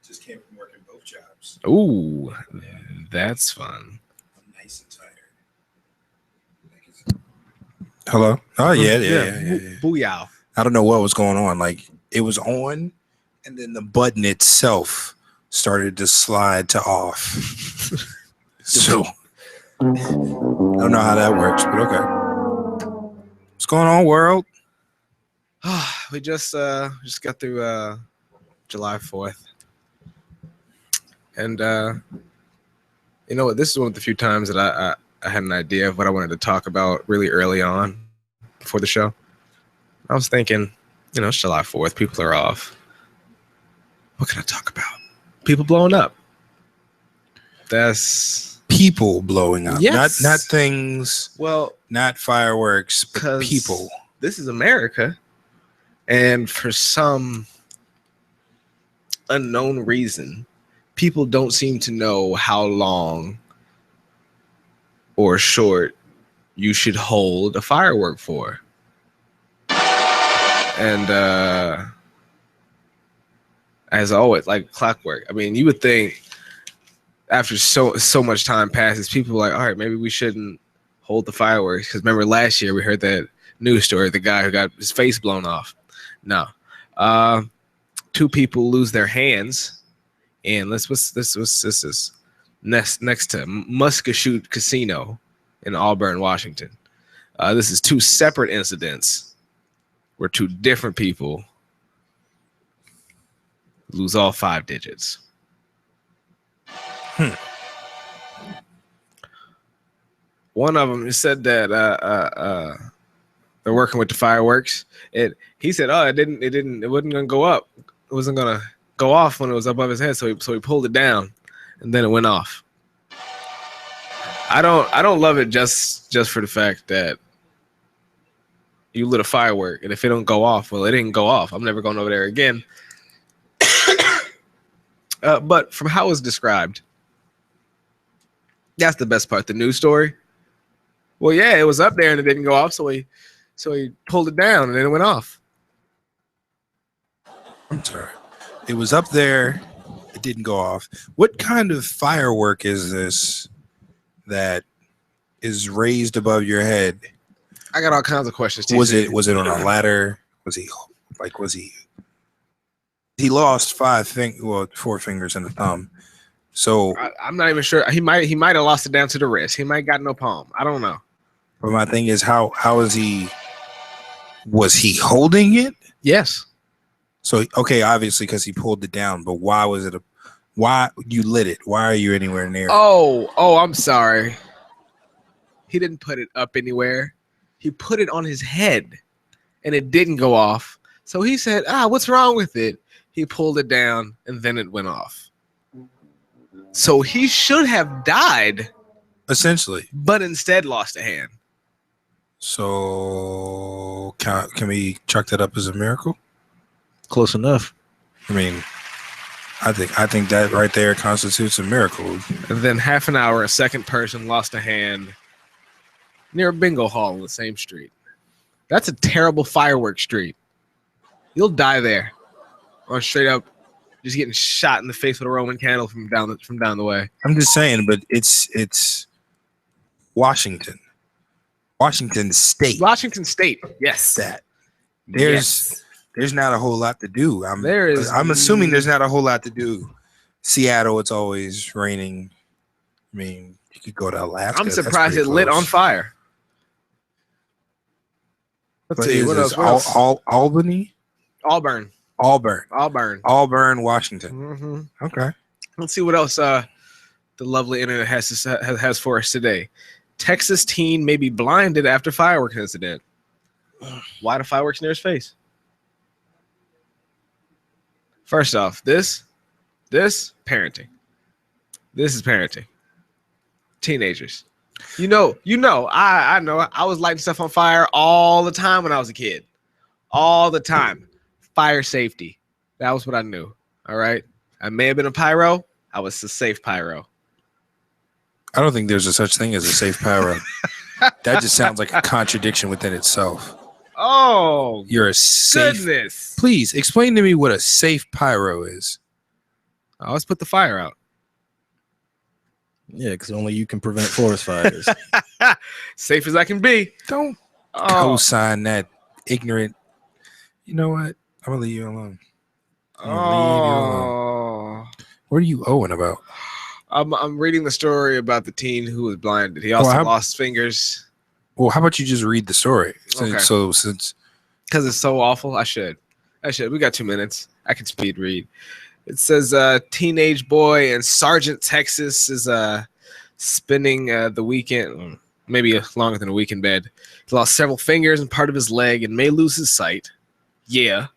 Just came from working both jobs. Ooh, that's fun. I'm nice and tired. Hello? Oh, yeah. Booyah. I don't know what was going on. Like, it was on, and then the button itself started to slide to off. So, I don't know how that works, but okay. What's going on, world? We just got through July 4th. And you know what? This is one of the few times that I had an idea of what I wanted to talk about really early on before the show. I was thinking, you know, it's July 4th. People are off. What can I talk about? People blowing up. That's people blowing up. Yes. Not things. Well, not fireworks, but people. This is America. And for some unknown reason, people don't seem to know how long or short you should hold a firework for. And as always, like clockwork. I mean, you would think after so much time passes, people are like, all right, maybe we shouldn't hold the fireworks. Because remember last year we heard that news story, the guy who got his face blown off. No. 2 people lose their hands. And this is next to Muscatine Casino in Auburn, Washington. This is 2 separate incidents where 2 different people lose all 5 digits. One of them said that they're working with the fireworks. He said, "Oh, it wasn't gonna go up. It wasn't gonna go off when it was above his head. So he pulled it down, and then it went off." I don't love it just for the fact that you lit a firework, and if it don't go off, well, it didn't go off. I'm never going over there again. But from how it was described, that's the best part. The news story. Well, yeah, it was up there and it didn't go off, so he pulled it down and then it went off. I'm sorry. It was up there, it didn't go off. What kind of firework is this that is raised above your head? I got all kinds of questions. Was it on a ladder? He lost 4 fingers and a thumb. So I'm not even sure. He might have lost it down to the wrist. He might got no palm. I don't know. But my thing is, how is he? Was he holding it? Yes. So okay, obviously because he pulled it down. But why was it why you lit it? Why are you anywhere near? Oh, I'm sorry. He didn't put it up anywhere. He put it on his head, and it didn't go off. So he said, what's wrong with it? He pulled it down, and then it went off. So he should have died. Essentially. But instead lost a hand. So can we chalk that up as a miracle? Close enough. I mean, I think that right there constitutes a miracle. And then half an hour, a second person lost a hand near a bingo hall on the same street. That's a terrible fireworks street. You'll die there. Or straight up just getting shot in the face with a Roman candle from down the way. I'm just saying, but it's Washington. Washington State. Yes. There's not a whole lot to do. I'm assuming there's not a whole lot to do. Seattle, it's always raining. I mean, you could go to Alaska. I'm surprised it lit on fire. Let's see. What else? Albany? Auburn, Washington. Mm-hmm. Okay. Let's see what else the lovely internet has for us today. Texas teen may be blinded after fireworks incident. Why the fireworks near his face? First off, this parenting. This is parenting. Teenagers. You know, I know. I was lighting stuff on fire all the time when I was a kid. All the time. Fire safety. That was what I knew. All right. I may have been a pyro. I was a safe pyro. I don't think there's a such thing as a safe pyro. That just sounds like a contradiction within itself. Oh, you're a safe. Goodness. Please explain to me what a safe pyro is. I always put the fire out. Yeah, because only you can prevent forest fires. Safe as I can be. Don't co-sign that ignorant. You know what? I'm gonna leave you alone. What are you owing about? I'm reading the story about the teen who was blinded. He also lost fingers. Well, how about you just read the story? Okay. So since because it's so awful, I should. We got 2 minutes. I can speed read. It says teenage boy in Sargent, Texas is spending the weekend, maybe longer than a week in bed. He lost several fingers and part of his leg and may lose his sight. Yeah.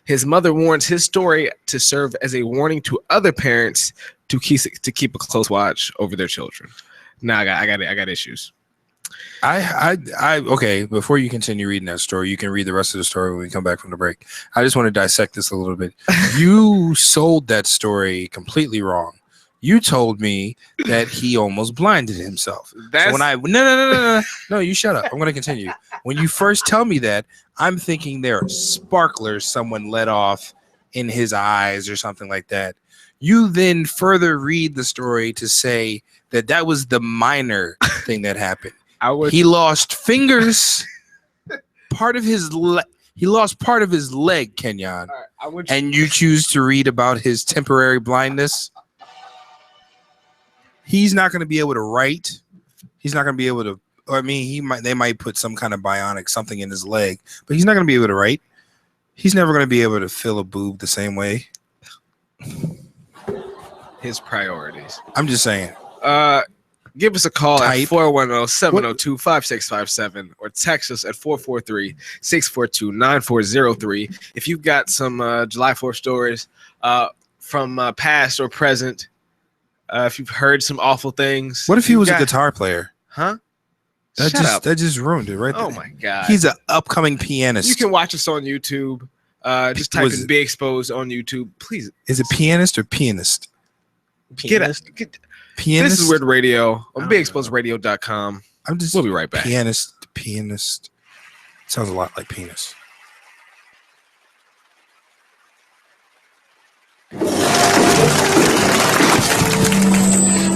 His mother warns his story to serve as a warning to other parents to keep a close watch over their children. Now I got issues. Okay, before you continue reading that story, you can read the rest of the story when we come back from the break. I just want to dissect this a little bit. You sold that story completely wrong. You told me that he almost blinded himself. So when no, you shut up. I'm going to continue. When you first tell me that, I'm thinking there are sparklers someone let off in his eyes or something like that. You then further read the story to say that was the minor thing that happened. He lost fingers, he lost part of his leg, Kenyon. Right, and you choose to read about his temporary blindness. He's not going to be able to write. He's not going to be able to. I mean, they might put some kind of bionic something in his leg, but he's not going to be able to write. He's never going to be able to fill a boob the same way. His priorities. I'm just saying. Give us a call at 410-702-5657 or text us at 443-642-9403. If you've got some July 4th stories from past or present, if you've heard some awful things. What if he was a guitar player? Huh? That just ruined it right there. Oh, my God. He's an upcoming pianist. You can watch us on YouTube. Just type in Be Exposed on YouTube. Please. Is it pianist or pianist? Pianist. Pianist? This is Weird Radio on BeExposedRadio.com. We'll be right back. Pianist. Sounds a lot like penis.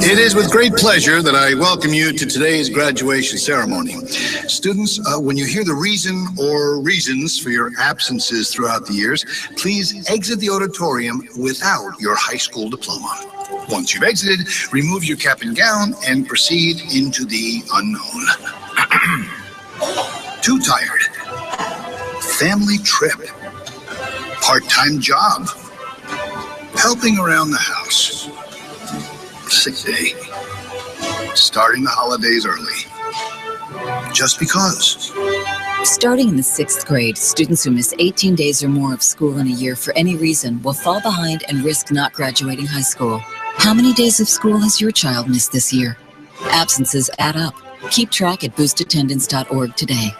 It is with great pleasure that I welcome you to today's graduation ceremony. Students, when you hear the reason or reasons for your absences throughout the years, please exit the auditorium without your high school diploma. Once you've exited, remove your cap and gown and proceed into the unknown. Too tired. Family trip. Part-time job. Helping around the house. Sick day. Starting the holidays early. Just because. Starting in the 6th grade, students who miss 18 days or more of school in a year for any reason will fall behind and risk not graduating high school. How many days of school has your child missed this year? Absences add up. Keep track at boostattendance.org today.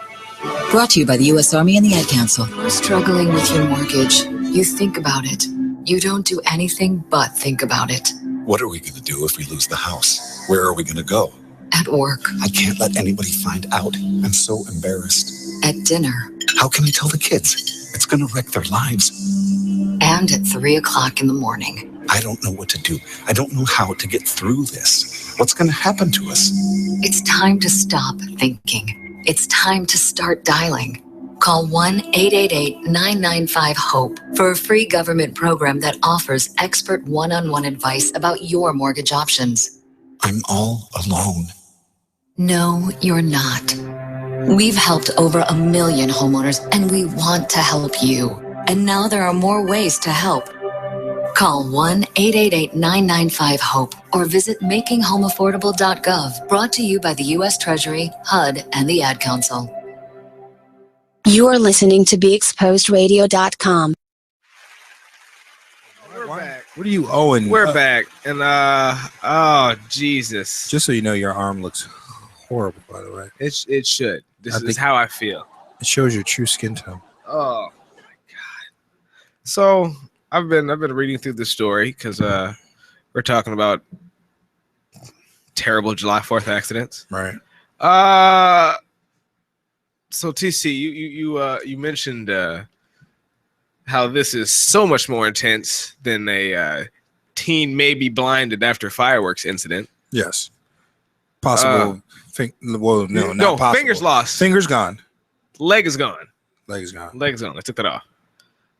Brought to you by the U.S. Army and the Ad Council. You're struggling with your mortgage. You think about it. You don't do anything but think about it. What are we going to do if we lose the house? Where are we going to go? At work. I can't let anybody find out. I'm so embarrassed. At dinner. How can I tell the kids? It's going to wreck their lives. And at 3 o'clock in the morning. I don't know what to do. I don't know how to get through this. What's going to happen to us? It's time to stop thinking. It's time to start dialing. Call 1-888-995-HOPE for a free government program that offers expert one-on-one advice about your mortgage options. I'm all alone. No, you're not. We've helped over 1 million homeowners, and we want to help you. And now there are more ways to help. Call 1-888-995-HOPE or visit makinghomeaffordable.gov. Brought to you by the U.S. Treasury, HUD, and the Ad Council. You are listening to BeExposedRadio.com. We're back. What are you owing? We're back. And, oh, Jesus. Just so you know, your arm looks horrible, by the way. It should. This is how I feel. It shows your true skin tone. Oh, my God. So, I've been reading through the story because we're talking about terrible July 4th accidents. Right. So TC, you mentioned how this is so much more intense than a teen may be blinded after fireworks incident. Yes. Possible. Well, no, not possible. Fingers lost. Fingers gone. Leg is gone. Leg is gone. Leg's gone. They took that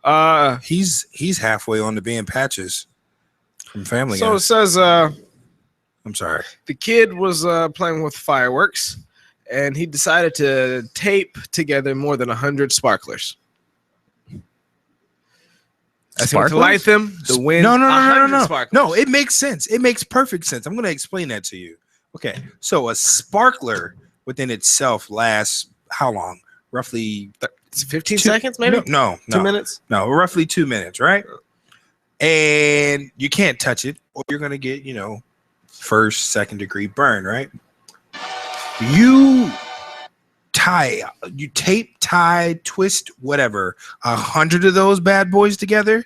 off. He's halfway on to being Patches from Family Guy. So it says I'm sorry. The kid was playing with fireworks, and he decided to tape together more than 100 sparklers. As he went to light them, the wind. No. Sparklers. No, it makes sense. It makes perfect sense. I'm going to explain that to you. Okay, so a sparkler within itself lasts how long? Roughly 15 seconds, maybe? No. 2 minutes? No, roughly 2 minutes, right? And you can't touch it, or you're going to get, first, second degree burn, right? You tape, tie, twist, whatever, 100 of those bad boys together.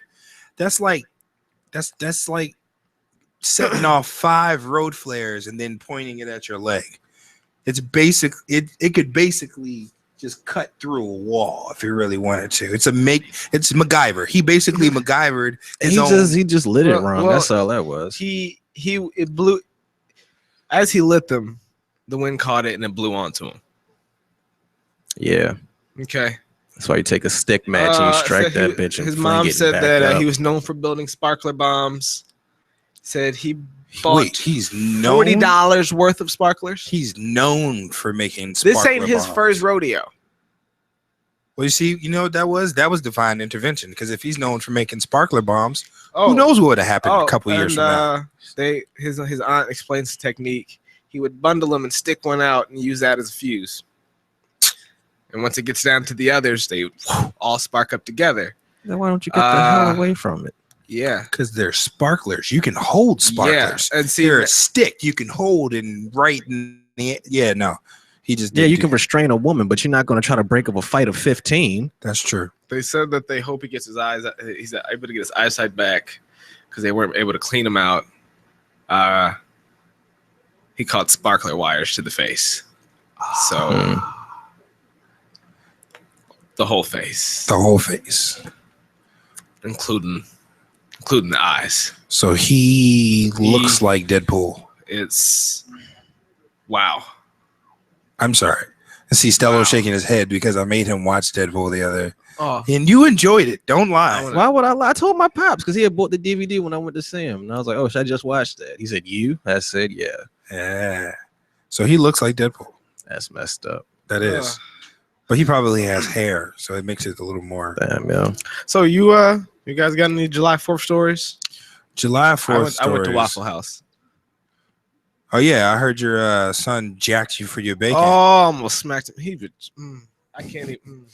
That's like setting off 5 road flares and then pointing it at your leg. It's basic. It could basically just cut through a wall if he really wanted to. It's MacGyver. He basically MacGyvered his own. He just lit it wrong. That's all that was. It blew as he lit them. The wind caught it and it blew onto him. Yeah. Okay. That's why you take a stick match and you strike that bitch. And his mom said that he was known for building sparkler bombs. Said he bought he's known $40 worth of sparklers. He's known for making sparkler This ain't his bombs. first rodeo. Well, you see, you know what that was? That was divine intervention. Because if he's known for making sparkler bombs, who knows what would have happened a couple years from now? His aunt explains the technique. He would bundle them and stick one out and use that as a fuse. And once it gets down to the others, they all spark up together. Then why don't you get the hell away from it? Yeah, because they're sparklers. You can hold sparklers. Yeah, and see, they're a stick you can hold and right in the He just you can restrain a woman, but you're not going to try to break up a fight of 15. That's true. They said that they hope he gets his eyes. He's able to get his eyesight back because they weren't able to clean him out. He caught sparkler wires to the face, so the whole face, including the eyes. So he looks like Deadpool. It's wow. I'm sorry. I see Stello shaking his head because I made him watch Deadpool the other. Oh. And you enjoyed it. Don't lie. Why would I lie? I told my pops because he had bought the DVD when I went to see him. And I was like, oh, should I just watch that? He said, you? I said, yeah. Yeah. So he looks like Deadpool. That's messed up. That is. But he probably has hair, so it makes it a little more. Damn, yeah. So you guys got any July 4th stories? July 4th stories. I went to Waffle House. Oh, yeah. I heard your son jacked you for your bacon. Oh, I almost smacked him. I can't even.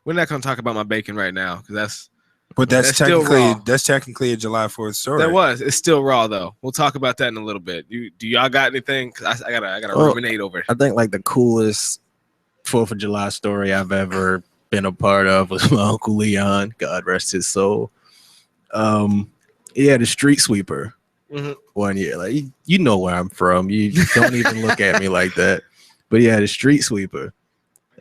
We're not going to talk about my bacon right now because that's technically a July 4th story. It's still raw though. We'll talk about that in a little bit. Do y'all got anything? Because I gotta ruminate over it. I think like the coolest 4th of July story I've ever been a part of was my Uncle Leon. God rest his soul. He had a street sweeper one year. Like you know where I'm from. You don't even look at me like that. But he had a street sweeper.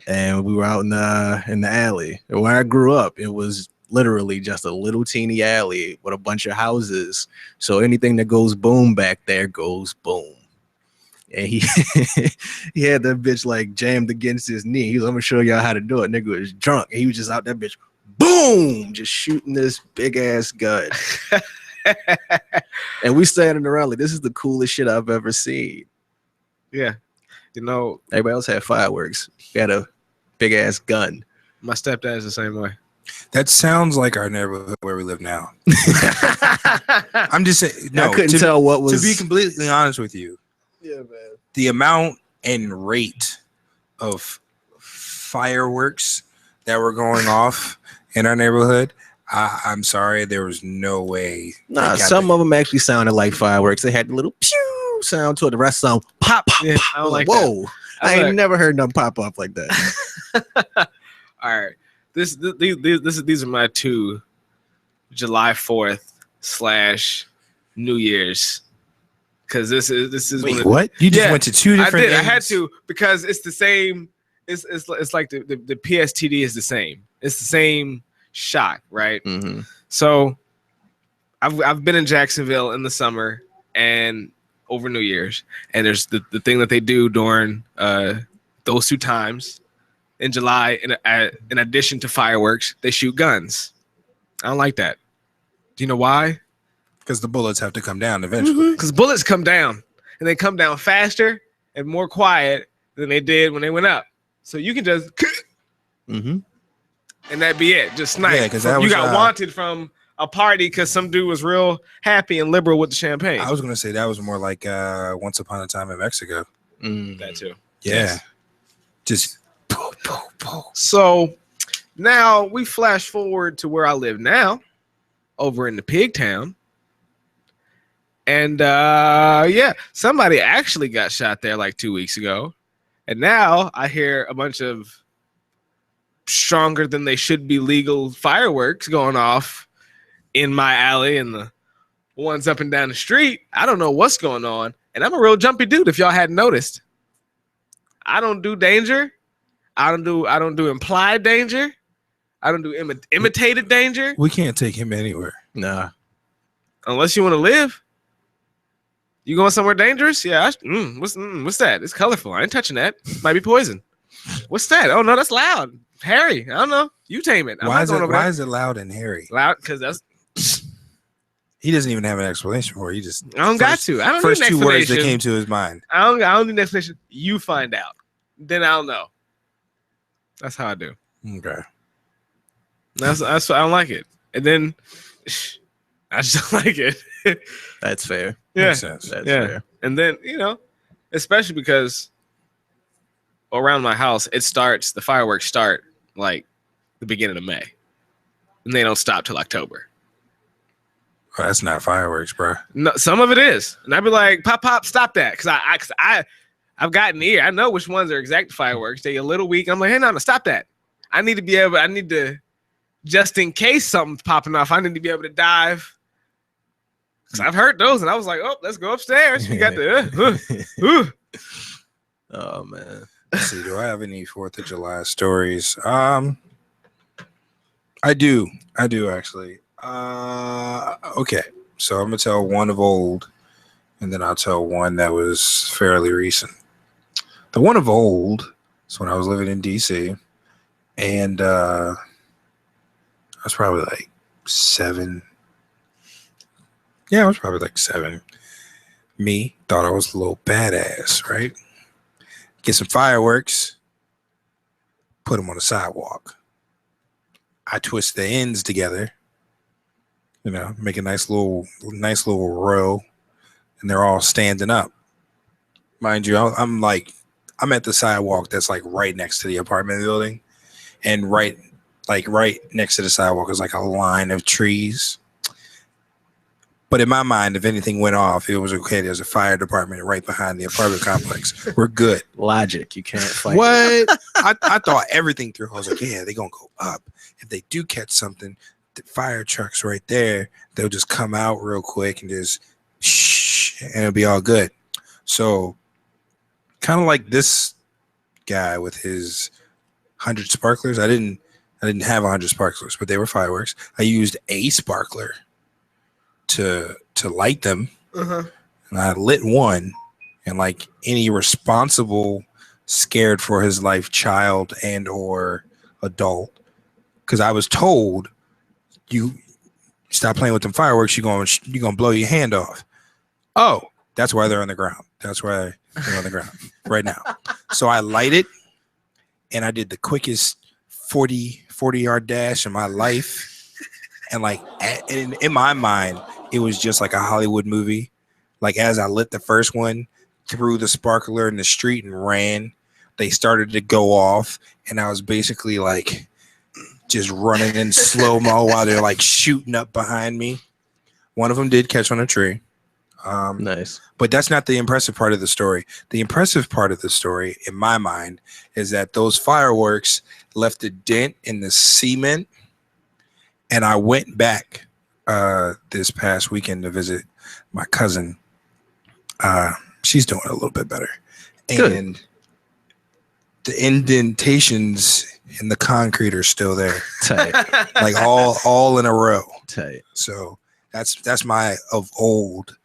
And we were out in the alley. And where I grew up, it was literally just a little teeny alley with a bunch of houses. So anything that goes boom back there goes boom. And he had that bitch like jammed against his knee. He was, I'm gonna show y'all how to do it. Nigga was drunk. And he was just out that bitch, boom, just shooting this big ass gun. And we standing around like, this is the coolest shit I've ever seen. Yeah. You know, everybody else had fireworks. He had a big ass gun. My stepdad's the same way. That sounds like our neighborhood where we live now. I'm just saying. No, I couldn't tell what was. To be completely honest with you, yeah, man. The amount and rate of fireworks that were going off in our neighborhood, I'm sorry, there was no way. Nah, some of them actually sounded like fireworks. They had the little pew sound to it. The rest sound pop, pop, yeah, pop. Like, whoa! I ain't never heard them pop up like that. All right, these are my 2 July 4th / New Year's, because this is wait, what you just went to 2 different. I had to because it's the same. It's like the PSTD is the same. It's the same shock, right? Mm-hmm. So I've been in Jacksonville in the summer and over New Year's, and there's the thing that they do during those 2 times in July. In addition to fireworks, they shoot guns. I don't like that. Do you know why? Because the bullets have to come down eventually. Because bullets come down, and they come down faster and more quiet than they did when they went up. So you can just, Mm-hmm. and that be it. Just snipe. Yeah, 'cause that you was, got wanted from a party because some dude was real happy and liberal with the champagne. I was going to say that was more like Once Upon a Time in Mexico. That too. Yeah. Yes. Just So now we flash forward to where I live now, over in the pig town. And somebody actually got shot there like 2 weeks ago. And now I hear a bunch of stronger than they should be legal fireworks going off in my alley and the ones up and down the street. I don't know what's going on. And I'm a real jumpy dude, if y'all hadn't noticed. I don't do danger. I don't do implied danger. I don't do imitated danger. we can't take him anywhere. Nah. Unless you want to live. You going somewhere dangerous? Yeah. What's that? It's colorful. I ain't touching that. Might be poison. What's that? Oh no, that's loud. Hairy. I don't know. You tame it. Why is it loud and hairy? Loud? Because that's. He doesn't even have an explanation for it. He just I don't got to. I don't first need an 2 words that explanation. came to his mind. I don't need an explanation. You find out. Then I'll know. That's how I do. Okay. That's I don't like it. And then I just don't like it. That's fair. Yeah. Makes sense. That's Yeah. fair. And then, especially because around my house, the fireworks start like the beginning of May. And they don't stop till October. Oh, that's not fireworks, bro. No, some of it is. And I'd be like, pop, stop that. Because I've gotten the ear. I know which ones are exact fireworks. They a little weak. I'm like, hey, no, stop that. I need to, just in case something's popping off, I need to be able to dive. Because I've heard those, and I was like, oh, let's go upstairs. We got the, Oh man. Let's see, do I have any 4th of July stories? I do actually. Okay, so I'm gonna tell one of old, and then I'll tell one that was fairly recent. The one of old is when I was living in DC, and I was probably like 7. Yeah, I was probably like 7. Me thought I was a little badass, right? Get some fireworks, put them on the sidewalk. I twist the ends together, make a nice little row, and they're all standing up. Mind you, I'm at the sidewalk that's like right next to the apartment building, and right next to the sidewalk is like a line of trees. But in my mind, if anything went off, it was okay. There's a fire department right behind the apartment complex. We're good. Logic. You can't fight. What? I thought everything through. I was like, yeah, they're going to go up. If they do catch something, the fire trucks right there, they'll just come out real quick and just shh, and it'll be all good. So kind of like this guy with his 100 sparklers. I didn't have 100 sparklers, but they were fireworks. I used a sparkler to light them, and I lit one, and like any responsible, scared for his life child and or adult, because I was told, you stop playing with them fireworks, you're gonna blow your hand off. Oh, that's why they're on the ground. That's why they're on the ground right now. So I light it, and I did the quickest 40-yard dash in my life. And like in my mind, it was just like a Hollywood movie. Like as I lit the first one, threw the sparkler in the street and ran, they started to go off, and I was basically like just running in slow-mo while they're like shooting up behind me. One of them did catch on a tree. Nice. But that's not the impressive part of the story. The impressive part of the story, in my mind, is that those fireworks left a dent in the cement. And I went back this past weekend to visit my cousin. She's doing a little bit better. Good. And the indentations in the concrete are still there. Tight. Like all in a row. Tight. So that's my of old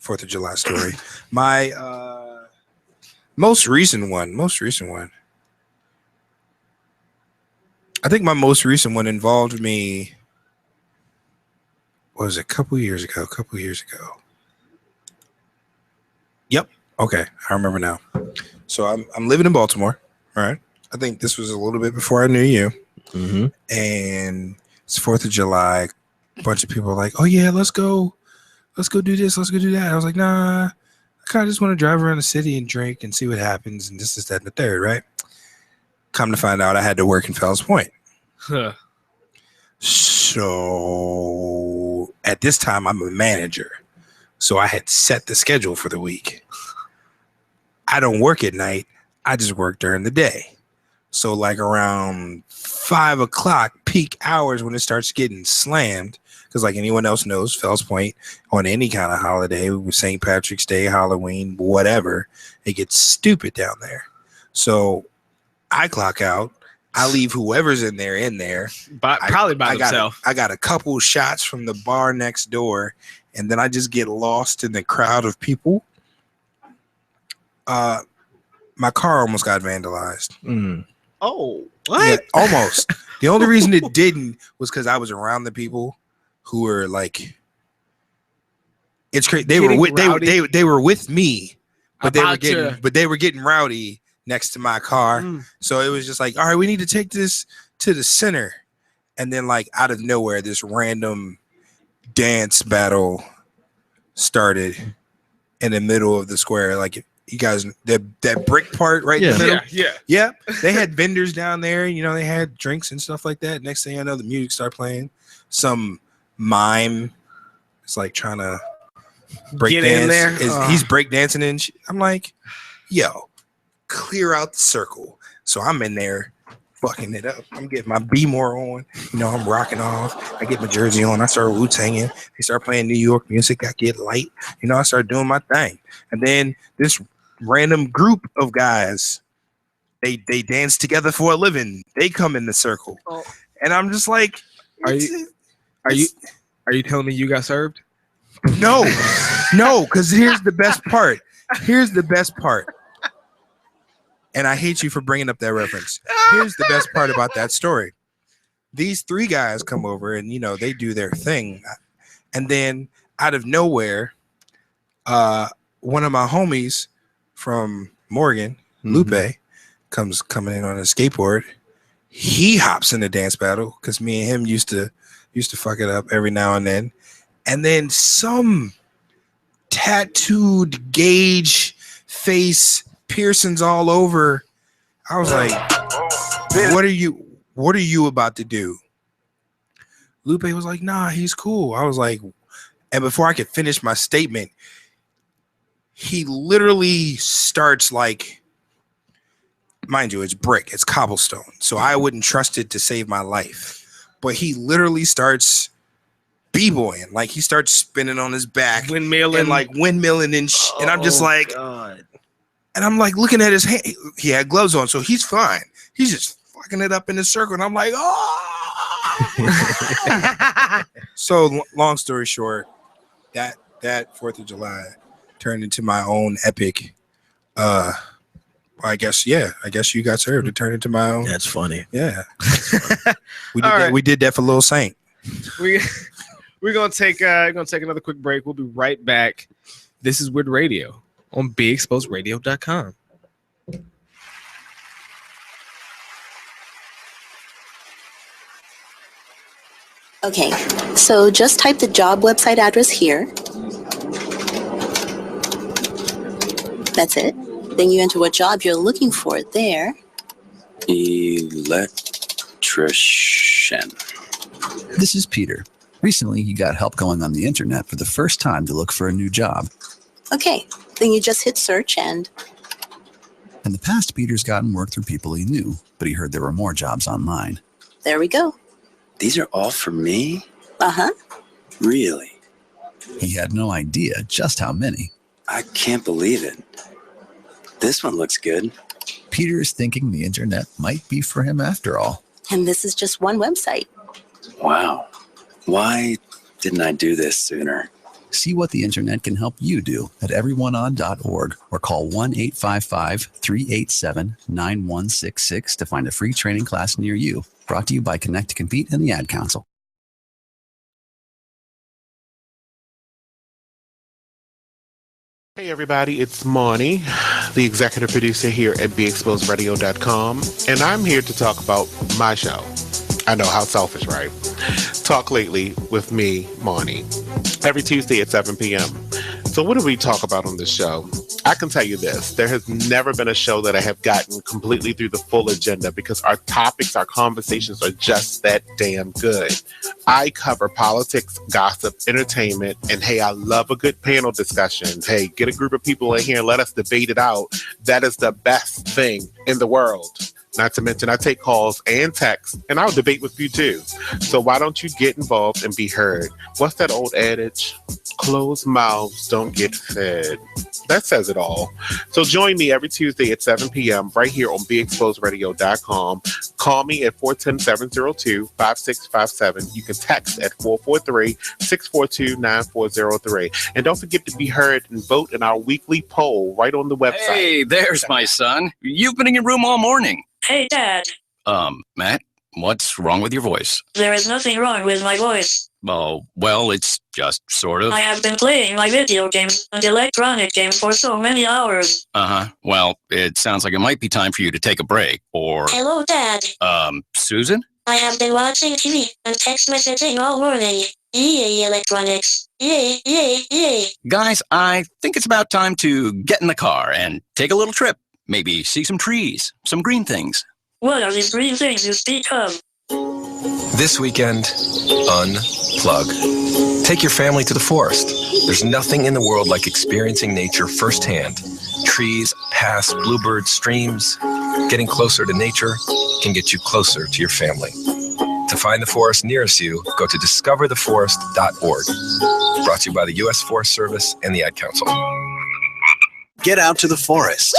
4th of July story. My most recent one. I think my most recent one involved me. What was it? A couple years ago. Yep. Okay, I remember now. So I'm living in Baltimore. All right. I think this was a little bit before I knew you. Mm-hmm. And it's 4th of July. A bunch of people are like, "Oh yeah, let's go do this, let's go do that." I was like, "Nah, I kind of just want to drive around the city and drink and see what happens and this, that, and the third." Right. Come to find out, I had to work in Fells Point. Huh. So at this time, I'm a manager. So I had set the schedule for the week. I don't work at night. I just work during the day. So like around 5 o'clock peak hours when it starts getting slammed, because like anyone else knows, Fells Point on any kind of holiday, with St. Patrick's Day, Halloween, whatever, it gets stupid down there. So I clock out. I leave whoever's in there. Probably by themselves. I got a couple shots from the bar next door, and then I just get lost in the crowd of people. My car almost got vandalized. Mm. Oh, what? Yeah, almost. The only reason it didn't was because I was around the people who were like, it's crazy. They were with me, but they were getting rowdy next to my car. So it was just like, all right, we need to take this to the center. And then like out of nowhere, this random dance battle started in the middle of the square. Like you guys, that brick part right in the middle. Yeah. They had vendors down there, they had drinks and stuff like that. Next thing I know, the music started playing. Some mime is like trying to break dance. In there. He's break dancing and I'm like, yo, clear out the circle. So I'm in there fucking it up. I'm getting my B-more on. I'm rocking off. I get my jersey on. I start Wu-Tanging. They start playing New York music. I get light. I start doing my thing. And then this random group of guys, they dance together for a living. They come in the circle. Oh. And I'm just like, are you telling me you got served? No, because here's the best part. And I hate you for bringing up that reference. Here's the best part about that story. These 3 guys come over and, they do their thing. And then out of nowhere, one of my homies from Morgan, Lupe, comes coming in on a skateboard. He hops in the dance battle because me and him used to fuck it up every now and then. And then some tattooed gauge face piercings all over. I was like, what are you about to do? Lupe was like, nah, he's cool. I was like, and before I could finish my statement, he literally starts like, mind you, it's brick, it's cobblestone. So I wouldn't trust it to save my life. But he literally starts b-boying. Like he starts spinning on his back. Windmilling and I'm just like, God. And I'm like looking at his hand. He had gloves on, so he's fine. He's just fucking it up in the circle. And I'm like, oh. So long story short, that 4th of July turned into my own epic. I guess you got served. It turned into my own. That's funny. Yeah. We did that for Lil Saint. We're gonna take another quick break. We'll be right back. This is W.E.I.R.D Radio on BeExposedRadio.com. Okay, so just type the job website address here. That's it. Then you enter what job you're looking for there. Electrician. This is Peter. Recently, he got help going on the internet for the first time to look for a new job. Okay, then you just hit search and... In the past, Peter's gotten work through people he knew, but he heard there were more jobs online. There we go. These are all for me? Uh-huh. Really? He had no idea just how many. I can't believe it. This one looks good. Peter is thinking the internet might be for him after all. And this is just one website. Wow. Why didn't I do this sooner? See what the internet can help you do at everyoneon.org or call 1-855-387-9166 to find a free training class near you. Brought to you by Connect to Compete and the Ad Council. Hey everybody, it's Monty, the executive producer here at BeExposedRadio.com, and I'm here to talk about my show. I know, how selfish, right? Talk Lately with me, Monty, every Tuesday at 7 p.m. So what do we talk about on this show? I can tell you this, there has never been a show that I have gotten completely through the full agenda because our topics, our conversations are just that damn good. I cover politics, gossip, entertainment, and hey, I love a good panel discussion. Hey, get a group of people in here and let us debate it out. That is the best thing in the world. Not to mention, I take calls and texts, and I'll debate with you too. So why don't you get involved and be heard? What's that old adage? Closed mouths don't get fed. That says it all. So join me every Tuesday at 7 p.m. right here on BeExposedRadio.com. Call me at 410-702-5657. You can text at 443-642-9403. And don't forget to be heard and vote in our weekly poll right on the website. Hey, there's my son. You've been in your room all morning. Hey, Dad. Matt, what's wrong with your voice? There is nothing wrong with my voice. Oh, well, it's just sort of. I have been playing my video games and electronic games for so many hours. Uh-huh. Well, it sounds like it might be time for you to take a break, or... Hello, Dad. Susan? I have been watching TV and text messaging all morning. Yay, electronics. Yay, yay, yay. Guys, I think it's about time to get in the car and take a little trip. Maybe see some trees, some green things. What are these green things you speak of? This weekend, unplug. Take your family to the forest. There's nothing in the world like experiencing nature firsthand. Trees, paths, bluebirds, streams. Getting closer to nature can get you closer to your family. To find the forest nearest you, go to discovertheforest.org. Brought to you by the U.S. Forest Service and the Ad Council. Get out to the forest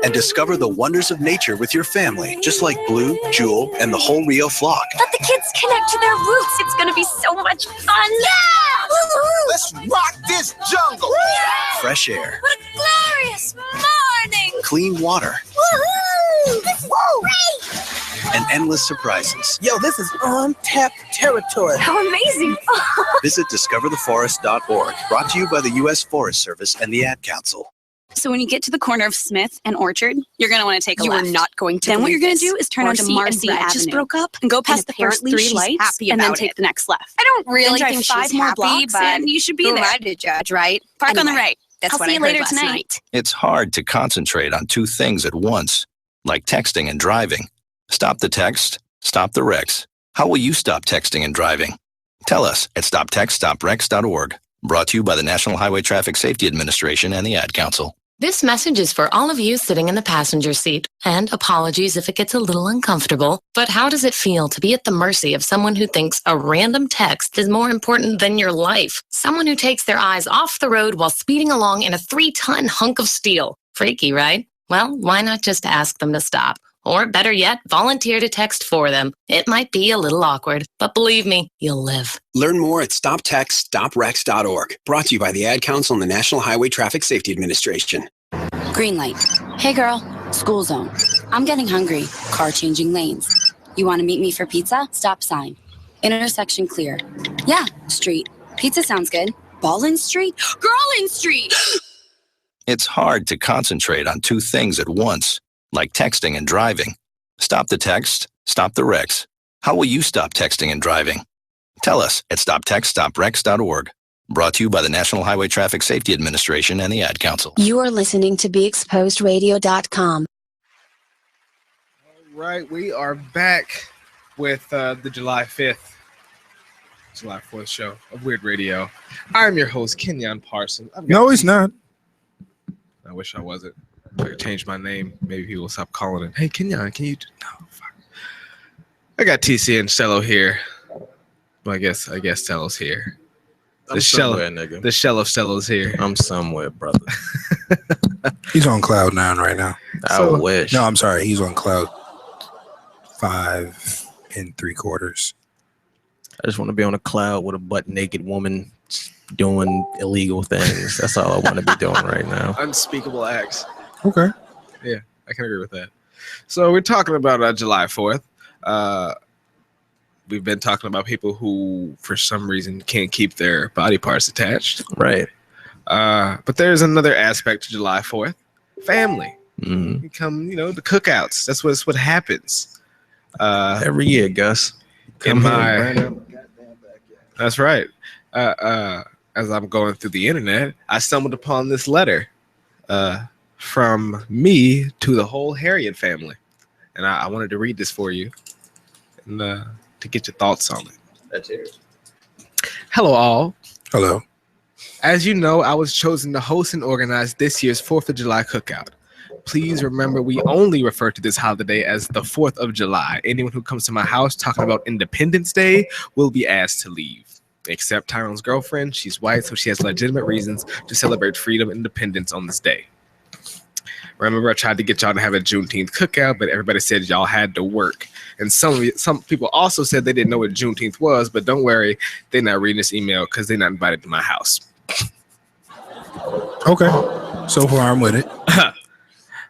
and discover the wonders of nature with your family, just like Blue, Jewel, and the whole Rio flock. Let the kids connect to their roots. It's going to be so much fun. Yeah! Woo-hoo! Let's rock this jungle. Yeah! Fresh air. What a glorious morning. Clean water. Woohoo! This is great. And endless surprises. Yo, this is untapped territory. How amazing. Visit discovertheforest.org. Brought to you by the U.S. Forest Service and the Ad Council. So when you get to the corner of Smith and Orchard, you're going to want to take a left. You are not going to. Then what you're going to do is turn onto Marcy Avenue. just broke up And go past the first 3 lights and then take the next left. I don't really then think drive 5 she's more happy, blocks but and you should be who there. am I to judge, right? Park on the right. That's I'll what see I you heard later last tonight. night. It's hard to concentrate on two things at once, like texting and driving. Stop the text, stop the wrecks. How will you stop texting and driving? Tell us at stoptextstopwrecks.org. Brought to you by the National Highway Traffic Safety Administration and the Ad Council. This message is for all of you sitting in the passenger seat. And apologies if it gets a little uncomfortable, but how does it feel to be at the mercy of someone who thinks a random text is more important than your life? Someone who takes their eyes off the road while speeding along in a 3-ton hunk of steel. Freaky, right? Well, why not just ask them to stop? Or better yet, volunteer to text for them. It might be a little awkward, but believe me, you'll live. Learn more at stoptextstopwrecks.org. Brought to you by the Ad Council and the National Highway Traffic Safety Administration. Green light. Hey girl, school zone. I'm getting hungry. Car changing lanes. You want to meet me for pizza? Stop sign. Intersection clear. Yeah, street. Pizza sounds good. Ballin Street? Girlin Street! It's hard to concentrate on two things at once, like texting and driving. Stop the text, stop the wrecks. How will you stop texting and driving? Tell us at stoptextstopwrecks.org. Brought to you by the National Highway Traffic Safety Administration and the Ad Council. You are listening to BeExposedRadio.com. All right, we are back with the July 5th, July 4th show of Weird Radio. I'm your host, Kenyon Parson. No, he's not. I wish I wasn't. If I could change my name, maybe people will stop calling it. Hey, Kenyon, can you? No, fuck. I got TC and Stello here. Well, I guess Stello's here. The shell of Stello's here. I'm somewhere, brother. He's on cloud 9 right now. I wish. No, I'm sorry. He's on cloud 5 3/4. I just want to be on a cloud with a butt naked woman doing illegal things. That's all I want to be doing right now. Unspeakable acts. Okay. Yeah, I can agree with that. So we're talking about July 4th. We've been talking about people who, for some reason, can't keep their body parts attached. Right. But there's another aspect to July 4th. Family. Mm-hmm. You come, the cookouts. That's what happens. Every year, Gus. That's right. As I'm going through the internet, I stumbled upon this letter from me to the whole Harriet family. And I wanted to read this for you and to get your thoughts on it. That's it. Hello, all. Hello. As you know, I was chosen to host and organize this year's 4th of July cookout. Please remember, we only refer to this holiday as the 4th of July. Anyone who comes to my house talking about Independence Day will be asked to leave. Except Tyrone's girlfriend. She's white, so she has legitimate reasons to celebrate freedom and independence on this day. Remember, I tried to get y'all to have a Juneteenth cookout, but everybody said y'all had to work. And some people also said they didn't know what Juneteenth was, but don't worry, they're not reading this email because they're not invited to my house. Okay. So far, I'm with it.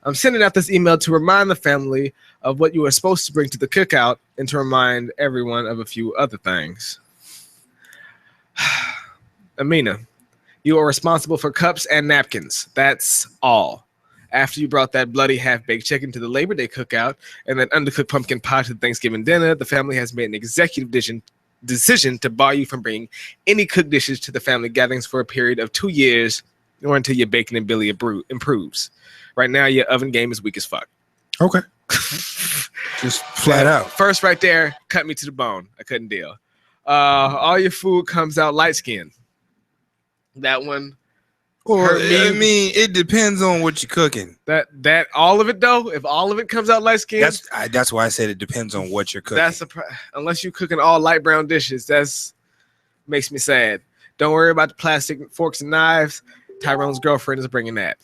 I'm sending out this email to remind the family of what you were supposed to bring to the cookout and to remind everyone of a few other things. Amina, you are responsible for cups and napkins. That's all. After you brought that bloody half-baked chicken to the Labor Day cookout and that undercooked pumpkin pie to the Thanksgiving dinner, the family has made an executive decision to bar you from bringing any cooked dishes to the family gatherings for a period of 2 years or until your bacon and billy improves. Right now, your oven game is weak as fuck. Okay. Just flat out. First right there, cut me to the bone. I couldn't deal. All your food comes out light-skinned. That one. Or I mean, it depends on what you're cooking. That all of it though. If all of it comes out light skinned, that's why I said it depends on what you're cooking. Unless you're cooking all light brown dishes, that's makes me sad. Don't worry about the plastic forks and knives. Tyrone's girlfriend is bringing that.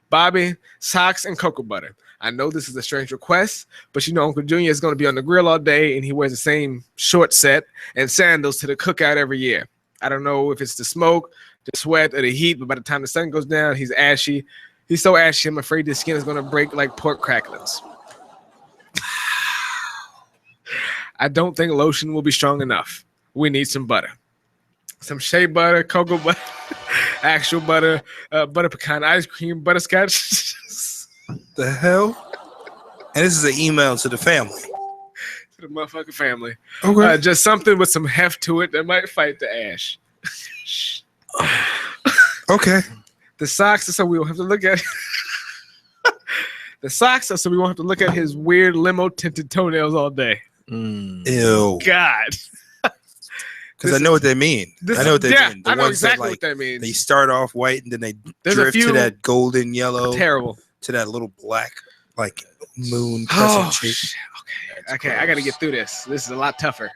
Bobby, socks and cocoa butter. I know this is a strange request, but Uncle Junior is going to be on the grill all day, and he wears the same short set and sandals to the cookout every year. I don't know if it's the smoke, the sweat, or the heat, but by the time the sun goes down, he's ashy. He's so ashy, I'm afraid his skin is going to break like pork cracklings. I don't think lotion will be strong enough. We need some butter. Some shea butter, cocoa butter, actual butter, butter pecan ice cream, butterscotch. The hell? And this is an email to the family. To the motherfucking family. Okay. Just something with some heft to it that might fight the ash. Okay. The socks are so we won't have to look at the socks are so we won't have to look at his weird limo tinted toenails all day. Ew. God. Because I know what they mean. I know what they mean. I know exactly what that means. They start off white and then they drift to that golden yellow. Terrible. To that little black, like moon crescent shape. Okay, I got to get through this. This is a lot tougher.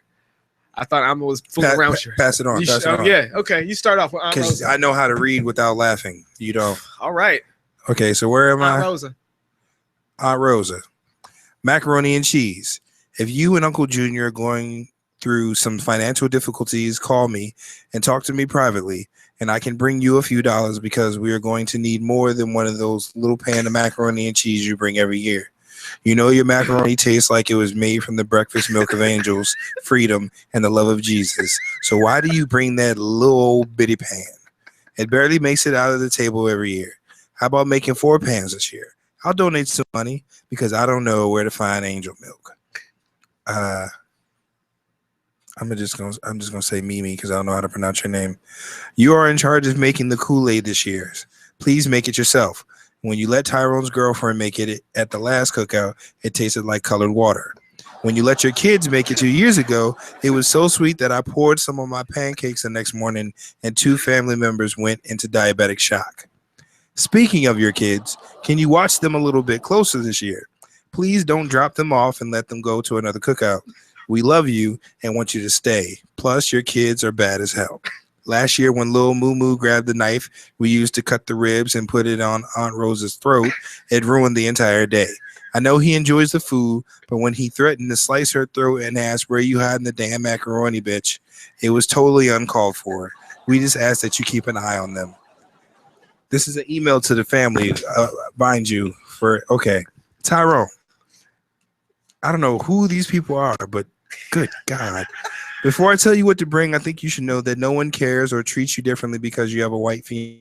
I thought I was fooling around with you. Pass it on. Yeah, okay. You start off with Aunt Rosa. I know how to read without laughing. You don't. All right. Okay, so where am I? Aunt Rosa. Aunt Rosa. Macaroni and cheese. If you and Uncle Junior are going through some financial difficulties, call me and talk to me privately, and I can bring you a few dollars because we are going to need more than one of those little pan of macaroni and cheese you bring every year. You know your macaroni tastes like it was made from the breakfast milk of angels, freedom, and the love of Jesus. So why do you bring that little old bitty pan? It barely makes it out of the table every year. How about making 4 pans this year? I'll donate some money because I don't know where to find angel milk. I'm just gonna say Mimi because I don't know how to pronounce your name. You are in charge of making the Kool-Aid this year. Please make it yourself. When you let Tyrone's girlfriend make it at the last cookout, it tasted like colored water. When you let your kids make it 2 years ago, it was so sweet that I poured some on my pancakes the next morning and 2 family members went into diabetic shock. Speaking of your kids, can you watch them a little bit closer this year? Please don't drop them off and let them go to another cookout. We love you and want you to stay. Plus, your kids are bad as hell. Last year, when Lil Moo Moo grabbed the knife we used to cut the ribs and put it on Aunt Rosa's throat, it ruined the entire day. I know he enjoys the food, but when he threatened to slice her throat and asked where you hiding the damn macaroni, bitch, it was totally uncalled for. We just ask that you keep an eye on them. This is an email to the family, mind you, for, okay, Tyrone. I don't know who these people are, but good God. Before I tell you what to bring, I think you should know that no one cares or treats you differently because you have a white female.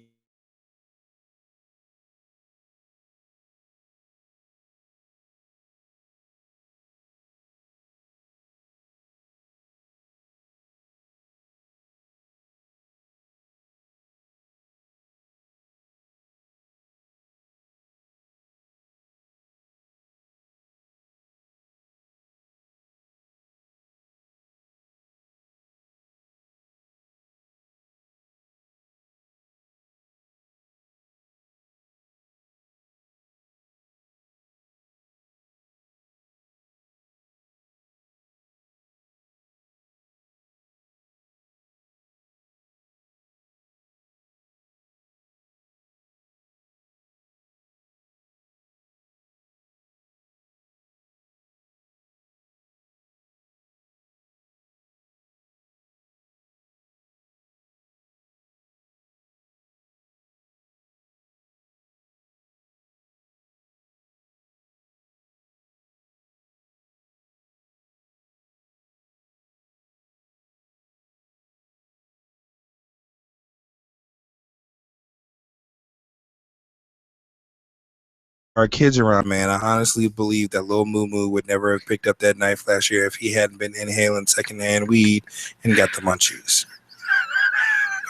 Our kids around, man. I honestly believe that Lil Moo Moo would never have picked up that knife last year if he hadn't been inhaling secondhand weed and got the munchies.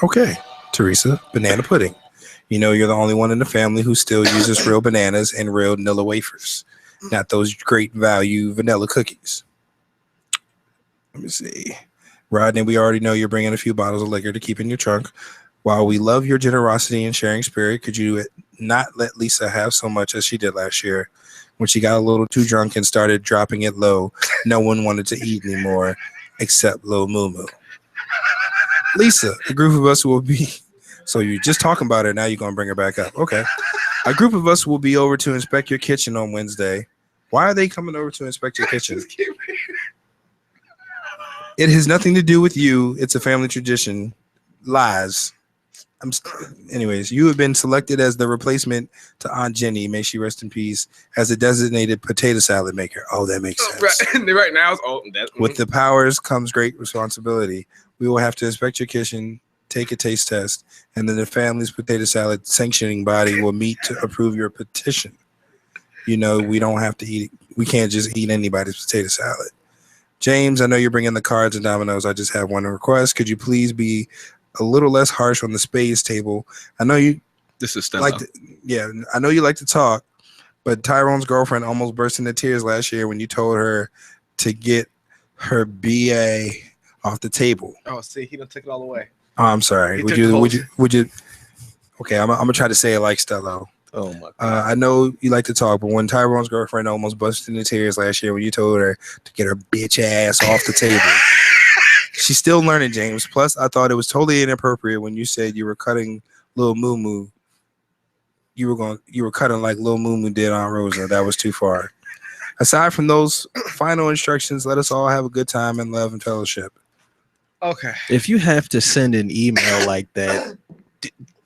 Okay, Teresa, banana pudding. You know you're the only one in the family who still uses real bananas and real Nilla wafers, not those great value vanilla cookies. Let me see. Rodney, we already know you're bringing a few bottles of liquor to keep in your trunk. While we love your generosity and sharing spirit, could you not let Lisa have so much as she did last year? When she got a little too drunk and started dropping it low, no one wanted to eat anymore except Lil Moo Moo. Lisa, a group of us will be... So you're just talking about her, now you're going to bring her back up. Okay. A group of us will be over to inspect your kitchen on Wednesday. Why are they coming over to inspect your kitchen? It has nothing to do with you. It's a family tradition. Lies. Anyways, you have been selected as the replacement to Aunt Jenny, may she rest in peace, as a designated potato salad maker. Oh, that makes sense. Right now, With the powers comes great responsibility. We will have to inspect your kitchen, take a taste test, and then the family's potato salad sanctioning body will meet to approve your petition. You know, we don't have to eat. We can't just eat anybody's potato salad. James, I know you're bringing the cards and dominoes. I just have one request. Could you please be a little less harsh on the spades table? I know you. This is Stello. I know you like to talk, but Tyrone's girlfriend almost burst into tears last year when you told her to get her BA off the table. Oh, see, he done took it all away. Oh, I'm sorry. Would you? Okay, I'm gonna try to say it like Stello. Oh my God. I know you like to talk, but when Tyrone's girlfriend almost busted into tears last year when you told her to get her bitch ass off the table. She's still learning, James. Plus, I thought it was totally inappropriate when you said you were cutting Lil Moo Moo. You were cutting like Lil Moo Moo did Aunt Rosa. That was too far. Aside from those final instructions, let us all have a good time and love and fellowship. Okay. If you have to send an email like that,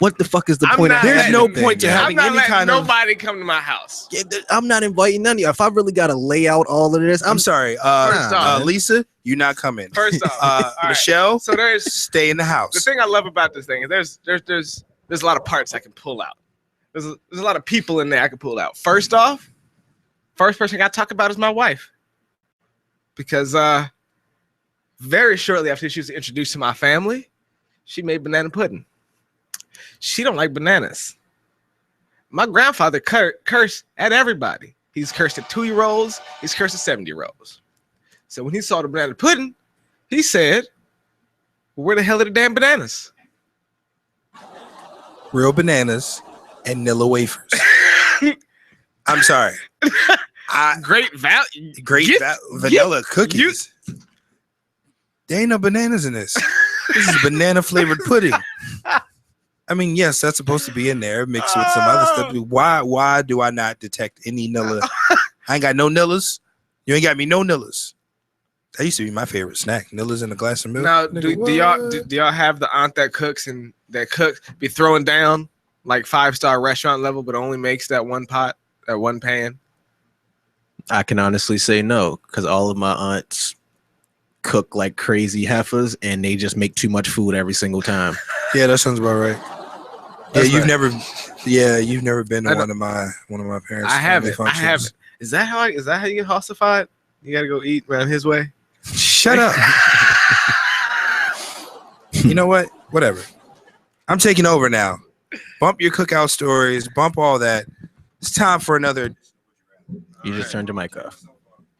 what the fuck is the point? There's no point to having any kind of. Nobody come to my house. I'm not inviting none of you. If I really got to lay out all of this, I'm sorry. Lisa, you're not coming. First off, Michelle, so there's stay in the house. The thing I love about this thing is there's a lot of parts I can pull out. There's a lot of people in there I can pull out. First off, first person I got to talk about is my wife, because very shortly after she was introduced to my family, she made banana pudding. She don't like bananas. My grandfather cursed at everybody. He's cursed at 2-year-olds. He's cursed at 70-year-olds. So when he saw the banana pudding, he said, well, where the hell are the damn bananas? Real bananas and Nilla wafers. I'm sorry. Great value. Vanilla cookies. There ain't no bananas in this. This is banana flavored pudding. I mean, yes, that's supposed to be in there mixed with some other stuff. Why do I not detect any Nilla? I ain't got no Nillas. You ain't got me no Nillas. That used to be my favorite snack. Nillas in a glass of milk. Now, do y'all have the aunt that cooks and that cooks be throwing down like 5-star restaurant level, but only makes that one pot, that one pan? I can honestly say no, because all of my aunts cook like crazy heifers, and they just make too much food every single time. Yeah, that sounds about right. That's You've right. never been to one of my parents. I haven't. Is that how you get hostified? You gotta go eat around his way. Shut up. You know what? Whatever. I'm taking over now. Bump your cookout stories. Bump all that. It's time for another. You just turned your mic off.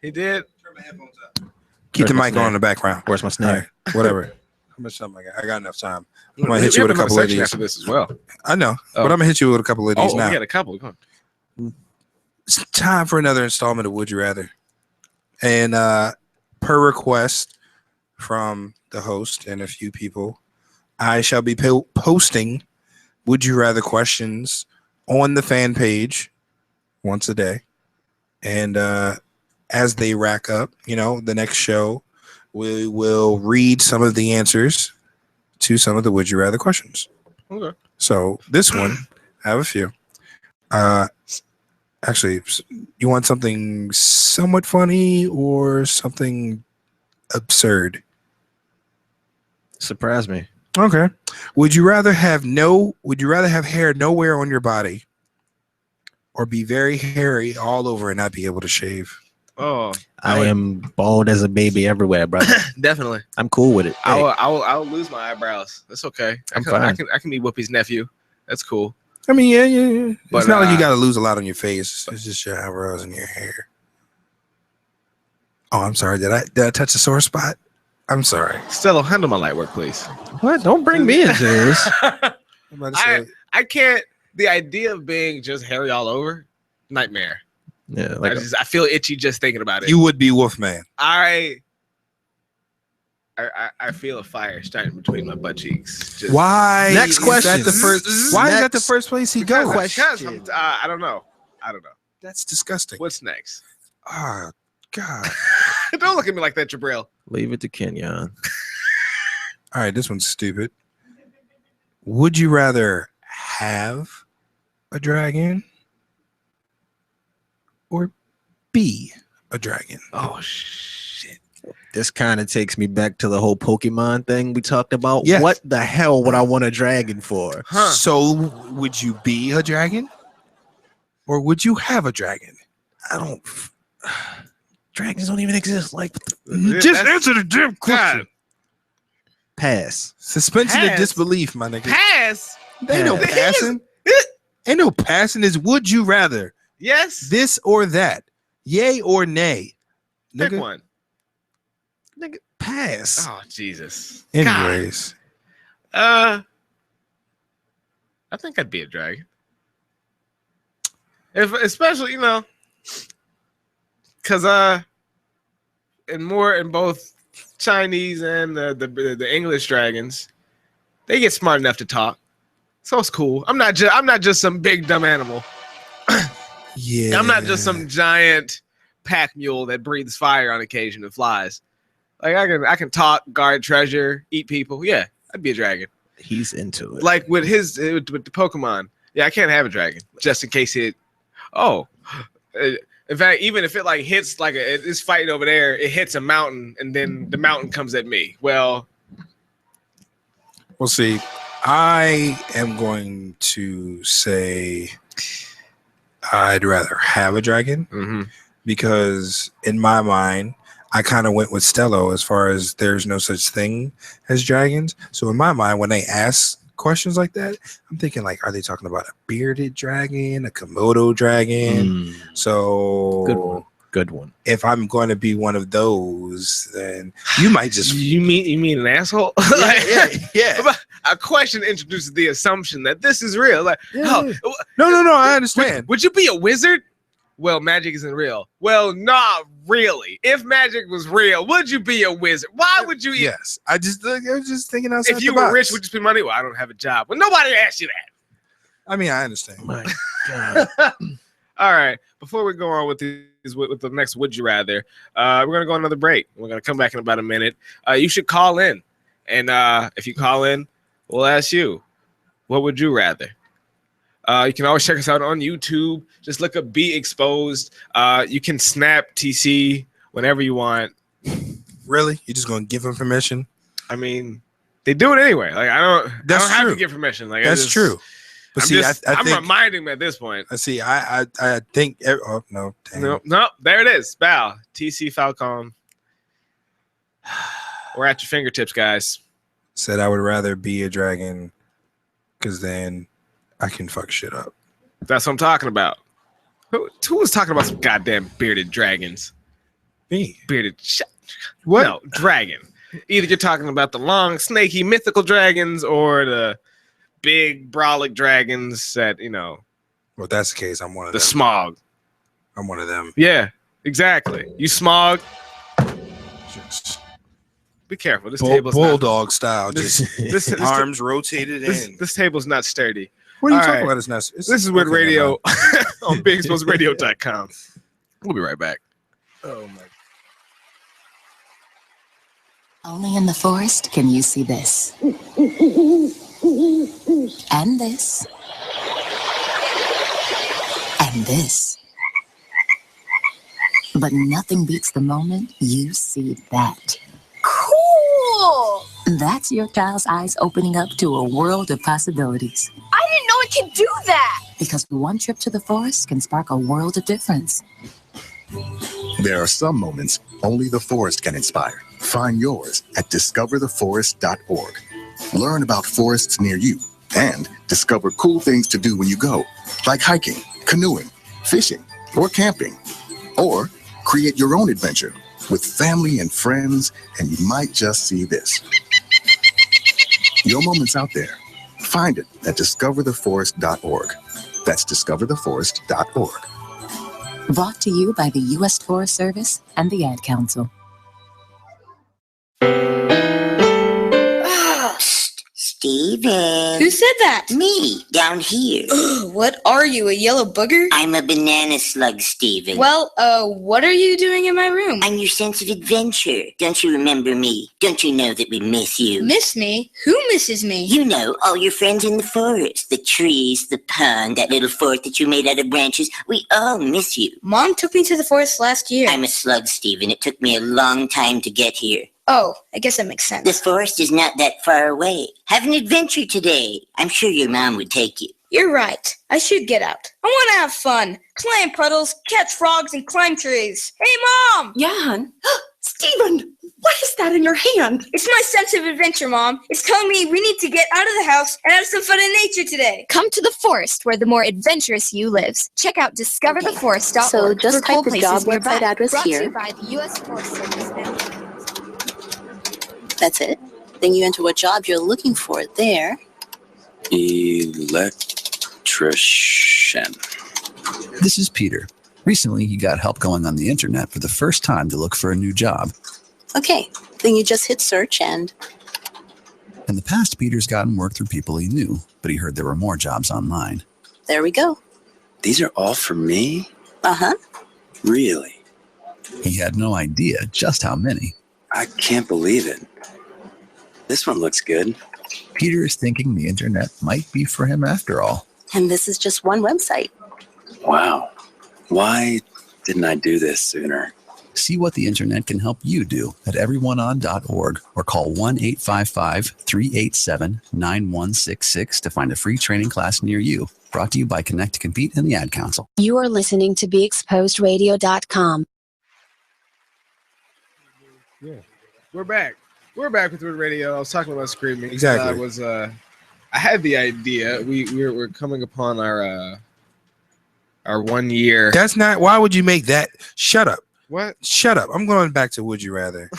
He did. Keep the mic on in the background. Where's my snack? Right, whatever. How much time I got? I got enough time. I'm gonna hit you with a couple of these after this as well. I know, but I'm gonna hit you with a couple of these now. We got a couple. Come on. It's time for another installment of Would You Rather, and per request from the host and a few people, I shall be posting Would You Rather questions on the fan page once a day, and as they rack up, the next show, we will read some of the answers to some of the Would You Rather questions. Okay. So this one, I have a few. Actually, you want something somewhat funny or something absurd? Surprise me. Okay. Would you rather have hair nowhere on your body, or be very hairy all over and not be able to shave? Oh, I am bald as a baby everywhere, brother. Definitely. I'm cool with it. I'll lose my eyebrows. That's okay. I'm fine. I can be Whoopi's nephew. That's cool. I mean, yeah. But it's not like you got to lose a lot on your face. It's just your eyebrows and your hair. Oh, I'm sorry. Did I touch a sore spot? I'm sorry. Stello, handle my light work, please. What? Don't bring me into this. I can't. The idea of being just hairy all over, nightmare. Yeah, I feel itchy just thinking about it. You would be Wolfman. I feel a fire starting between my butt cheeks. Why? Next question. Why is that the first place he goes? I don't know. That's disgusting. What's next? Oh God! Don't look at me like that, Jabril. Leave it to Kenyon. All right, this one's stupid. Would you rather have a dragon or be a dragon? Oh shit. This kind of takes me back to the whole Pokemon thing we talked about. Yeah. What the hell would I want a dragon for? Huh. So would you be a dragon or would you have a dragon? Dragons don't even exist. Just answer the damn question. God. Pass. Suspension of disbelief, my nigga. Pass. Ain't no passing. Ain't no passing. Is would you rather? Yes. This or that? Yay or nay? Pick one. Nigga, pass. Oh Jesus. Anyways, God. I think I'd be a dragon. Especially, because in both Chinese and the English dragons, they get smart enough to talk, so it's cool. I'm not just some big dumb animal. Yeah, I'm not just some giant pack mule that breathes fire on occasion and flies. Like I can talk, guard treasure, eat people. Yeah, I'd be a dragon. He's into it. Like with the Pokemon. Yeah, I can't have a dragon just in case it. Oh, in fact, even if it hits it's fighting over there, it hits a mountain and then the mountain comes at me. Well, we'll see. I am going to say I'd rather have a dragon because in my mind, I kind of went with Stello as far as there's no such thing as dragons. So in my mind, when they ask questions like that, I'm thinking are they talking about a bearded dragon, a Komodo dragon? So good one. If I'm going to be one of those, then you might just you mean an asshole? Yeah. A question introduces the assumption that this is real. No, I understand. Would you be a wizard? Well, magic isn't real. Well, not really, if magic was real, would you be a wizard? Why would you? Yes, I was just thinking outside If you the were box. rich, would you spend money? Well, I don't have a job. Well, nobody asked you that. I mean, I understand. My God. All right. Before we go on with the next Would You Rather, we're gonna go on another break. We're gonna come back in about a minute. You should call in, and if you call in, we'll ask you, what would you rather? You can always check us out on YouTube. Just look up Be Exposed. You can snap TC whenever you want. Really? You're just gonna give them permission? I mean, they do it anyway. Like I don't have to give permission. Like that's true. But I'm see, I think, reminding them at this point. See, I think. Oh no! Dang. No, there it is. Bow TC Falcone. We're at your fingertips, guys. Said I would rather be a dragon, because then I can fuck shit up. That's what I'm talking about. Who was talking about some goddamn bearded dragons? Me. Bearded what? No, dragon. Either you're talking about the long, snaky, mythical dragons or the big, brolic dragons that, Well, if that's the case, I'm one of them. The smog. I'm one of them. Yeah, exactly. You smog. Be careful. This table's bulldog style. This arms rotated in. This table's not sturdy. What are you talking about? It's not. This is with radio on BigExposedRadio.com. We'll be right back. Oh my. Only in the forest can you see this. And this. And this. But nothing beats the moment you see that. Cool! That's your child's eyes opening up to a world of possibilities. I didn't know it could do that! Because one trip to the forest can spark a world of difference. There are some moments only the forest can inspire. Find yours at discovertheforest.org. Learn about forests near you and discover cool things to do when you go, like hiking, canoeing, fishing, or camping. Or create your own adventure with family and friends, and you might just see this. Your moment's out there. Find it at discovertheforest.org. That's discovertheforest.org. Brought to you by the U.S. Forest Service and the Ad Council. Steven. Who said that? Me, down here. What are you, a yellow booger? I'm a banana slug, Steven. Well, what are you doing in my room? I'm your sense of adventure. Don't you remember me? Don't you know that we miss you? Miss me? Who misses me? You know, all your friends in the forest. The trees, the pond, that little fort that you made out of branches. We all miss you. Mom took me to the forest last year. I'm a slug, Steven. It took me a long time to get here. Oh, I guess that makes sense. The forest is not that far away. Have an adventure today. I'm sure your mom would take you. You're right. I should get out. I want to have fun. Play in puddles, catch frogs, and climb trees. Hey, Mom! Yeah, hon? Steven, what is that in your hand? It's my sense of adventure, Mom. It's telling me we need to get out of the house and have some fun in nature today. Come to the forest where the more adventurous you lives. Check out discovertheforest.org. So just for cool type the places job website nearby. address Brought to here. you by the U.S. Forest Service. That's it. Then you enter what job you're looking for there. Electrician. This is Peter. Recently, he got help going on the internet for the first time to look for a new job. Okay, then you just hit search and... In the past, Peter's gotten work through people he knew, but he heard there were more jobs online. There we go. These are all for me? Uh-huh. Really? He had no idea just how many. I can't believe it. This one looks good. Peter is thinking the internet might be for him after all. And this is just one website. Wow. Why didn't I do this sooner? See what the internet can help you do at everyoneon.org or call 1-855-387-9166 to find a free training class near you. Brought to you by Connect to Compete and the Ad Council. You are listening to BeExposedRadio.com. Yeah, we're back. We're back with Wood Radio. I was talking about screaming. Exactly. I had the idea. We're coming upon our 1 year. That's not. Why would you make that? Shut up. What? Shut up. I'm going back to Would You Rather.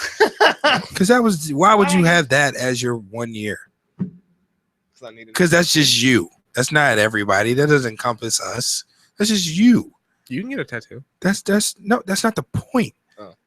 Because that was. Why would you have that as your 1 year? Because that's just you. That's not everybody. That doesn't encompass us. That's just you. You can get a tattoo. That's not the point.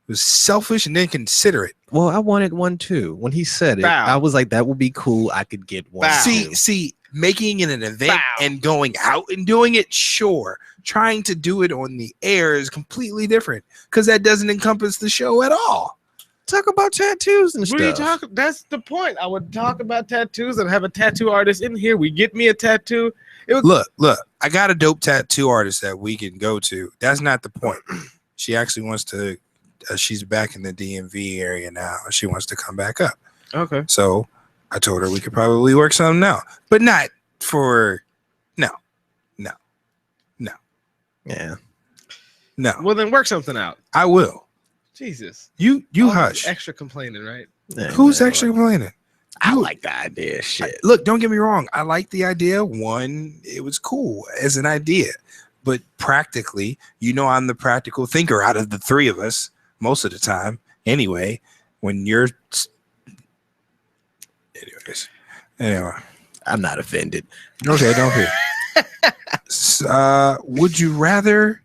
was selfish and inconsiderate. Well, I wanted one too. When he said it, I was like, that would be cool. I could get one. See, making it an event and going out and doing it, sure. Trying to do it on the air is completely different because that doesn't encompass the show at all. Talk about tattoos and stuff. What are you talking? That's the point. I would talk about tattoos and have a tattoo artist in here. We get me a tattoo. Look, I got a dope tattoo artist that we can go to. That's not the point. She actually wants to, she's back in the DMV area now. She wants to come back up. Okay. So I told her we could probably work something out, but not for, no. Yeah. No. Well, then work something out. I will. Jesus. You hush. Extra complaining, right? Yeah, who's extra complaining? I like the idea. Shit. Look, don't get me wrong. I like the idea. One, it was cool as an idea, but practically, I'm the practical thinker out of the three of us most of the time. Anyway, when you're, anyway, I'm not offended. Okay, don't be. Would you rather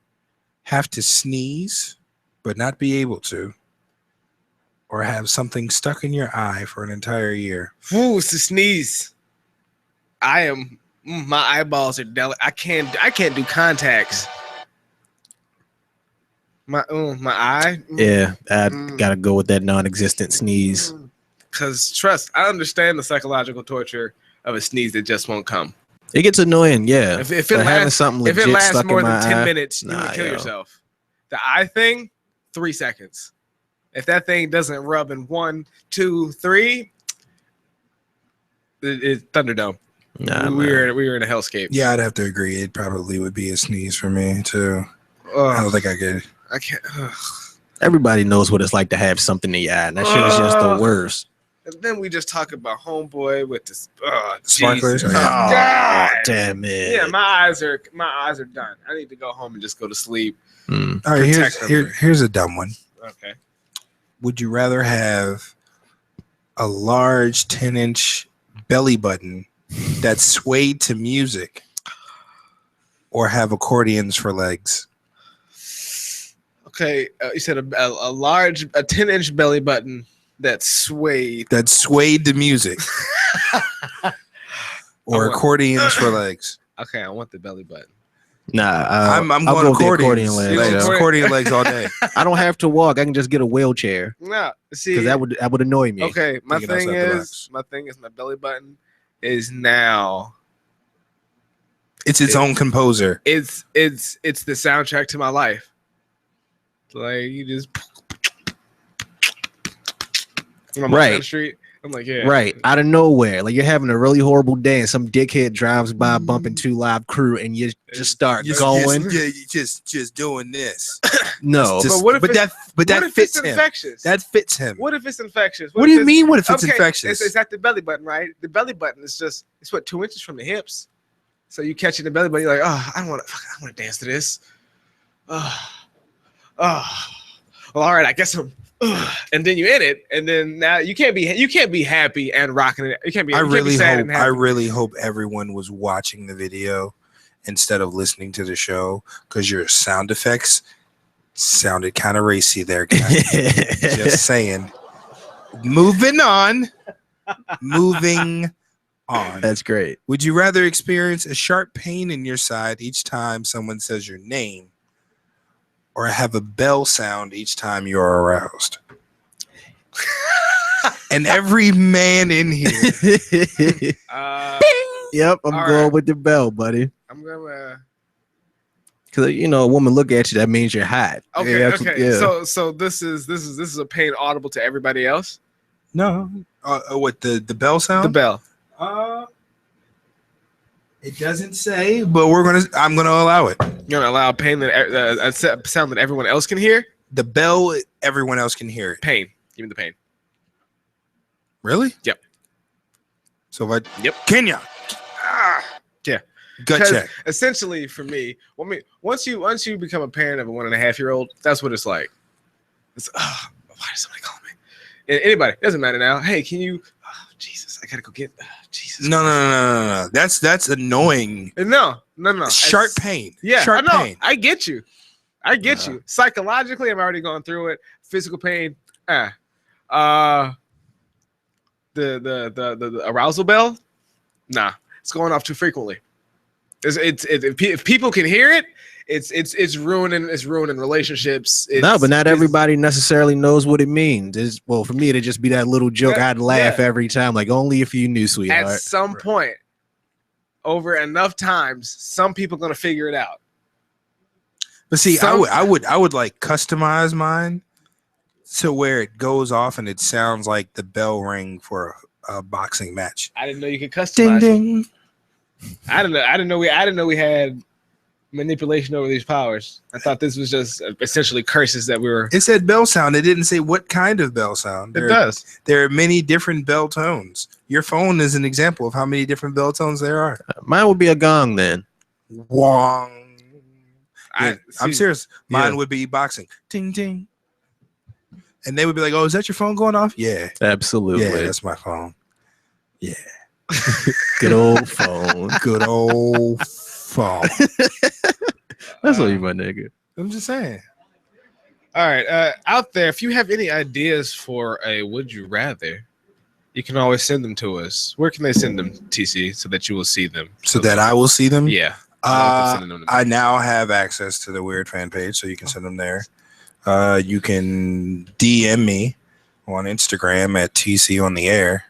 have to sneeze but not be able to, or have something stuck in your eye for an entire year? Ooh, it's to sneeze. My eyeballs are delicate. I can't do contacts. My eye. Yeah, I gotta go with that non-existent sneeze. Cause trust, I understand the psychological torture of a sneeze that just won't come. It gets annoying, yeah. If it lasts, more than 10 minutes, you would kill yourself. The eye thing, 3 seconds. If that thing doesn't rub in 1, 2, 3, it's Thunderdome. We were in a hellscape. Yeah, I'd have to agree. It probably would be a sneeze for me too. I don't think I could. I can't. Everybody knows what it's like to have something in your eye. And that shit is just the worst. And then we just talk about Homeboy with this sparklers. God. Damn it! Yeah, my eyes are done. I need to go home and just go to sleep. All right, here's a dumb one. Okay. Would you rather have a large 10-inch belly button that swayed to music, or have accordions for legs? Okay, you said a large 10-inch belly button that swayed to music, or accordions for legs. Okay, I want the belly button. Nah, I'm going accordion legs. Accordion legs all day. I don't have to walk. I can just get a wheelchair. No, see, because that would annoy me. Okay, my thing is my belly button is now. It's its own composer. It's the soundtrack to my life. Like you just. I'm right. down the street. I'm like, yeah. Right. Out of nowhere. Like you're having a really horrible day and some dickhead drives by bumping 2 Live Crew and you just start going. You just doing this. No. But that fits him. Infectious? That fits him. What if it's infectious? What do you mean what if it's infectious? It's at the belly button, right? The belly button is it's what 2 inches from the hips. So you catch it in the belly button, you're like, oh, I want to dance to this. Well, all right, I guess I'm. And then you in it, and then now you can't be happy and rocking it. You can't be. I really hope everyone was watching the video instead of listening to the show, because your sound effects sounded kind of racy there, guys. Just saying. Moving on. That's great. Would you rather experience a sharp pain in your side each time someone says your name, or have a bell sound each time you're aroused? And every man in here. Yep, I'm going with the bell, buddy. I'm gonna. Because a woman look at you, that means you're hot. Okay, yeah, okay. Yeah. So this is a pain audible to everybody else. No. What the bell sound? The bell. It doesn't say, but I'm gonna allow it. You're gonna allow pain that a sound that everyone else can hear. The bell, everyone else can hear it. Pain. Give me the pain. Really? Yep. So if I Kenyon. Yeah. Gut check. Essentially, for me, once you become a parent of a 1.5-year-old, that's what it's like. It's why does somebody call me? And anybody, doesn't matter now. Hey, can you? Oh, Jesus, I gotta go get. Jesus. No. That's annoying. No. Sharp pain. Yeah. Sharp pain. I get you. Psychologically, I'm already going through it. physical pain. The arousal bell. Nah, it's going off too frequently. If people can hear it, it's ruining relationships. But not everybody necessarily knows what it means. Well, for me, it'd just be that little joke. I'd laugh every time, like only if you knew, sweetheart. At some point, over enough times, some people are gonna figure it out. But see, I would like customize mine to where it goes off and it sounds like the bell ring for a boxing match. I didn't know you could customize. Ding, ding. I didn't know we had manipulation over these powers. I thought this was just essentially curses that we were. It said bell sound. It didn't say what kind of bell sound. It does. There are many different bell tones. Your phone is an example of how many different bell tones there are. Mine would be a gong then. Wong. I'm serious. Mine would be boxing. Ting ting. And they would be like, "Oh, is that your phone going off?" Yeah, absolutely. Yeah, that's my phone. Yeah. Good old phone. Good old phone. That's what you, my nigga. I'm just saying. All right, out there, if you have any ideas for a would you rather, you can always send them to us. Where can they send them, TC, so that you will see them? So that I will see them? Yeah. I now have access to the W.E.I.R.D fan page, so you can send them there. You can DM me on Instagram at TC on the air.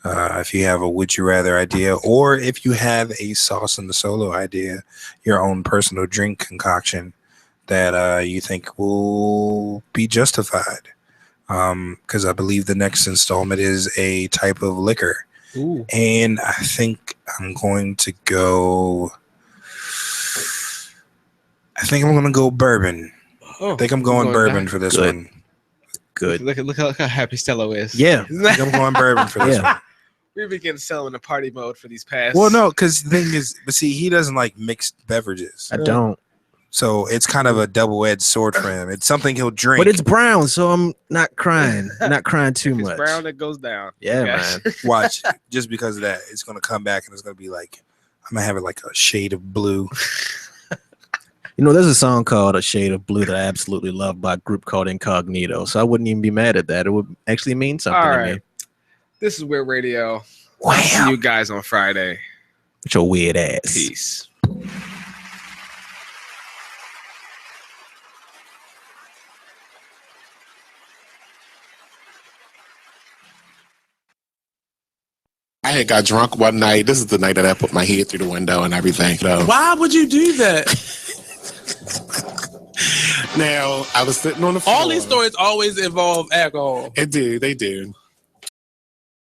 If you have a would you rather idea, or if you have a sauce in the solo idea, your own personal drink concoction that you think will be justified. Because I believe the next installment is a type of liquor. Ooh. And I think I'm going to go. I think I'm going to go bourbon. Oh, I think I'm going bourbon for this one. Good. Look how happy Stello is. Yeah. I think I'm going bourbon for this one. We've been getting Stello in the party mode for these past. Well, no, because the thing is, but see, he doesn't like mixed beverages. I don't. So it's kind of a double-edged sword for him. It's something he'll drink. But it's brown, so I'm not crying. Not crying too much. It's brown that goes down. Yeah, man. Watch. Just because of that, it's going to come back and it's going to be like, I'm going to have it like a shade of blue. You know, there's a song called A Shade of Blue that I absolutely love by a group called Incognito. So I wouldn't even be mad at that. It would actually mean something to me. This is W.E.I.R.D Radio. Wow. I'll see you guys on Friday. With your weird ass. Peace. I had got drunk one night. This is the night that I put my head through the window and everything. So. Why would you do that? Now, I was sitting on the floor. All these stories always involve alcohol. They do.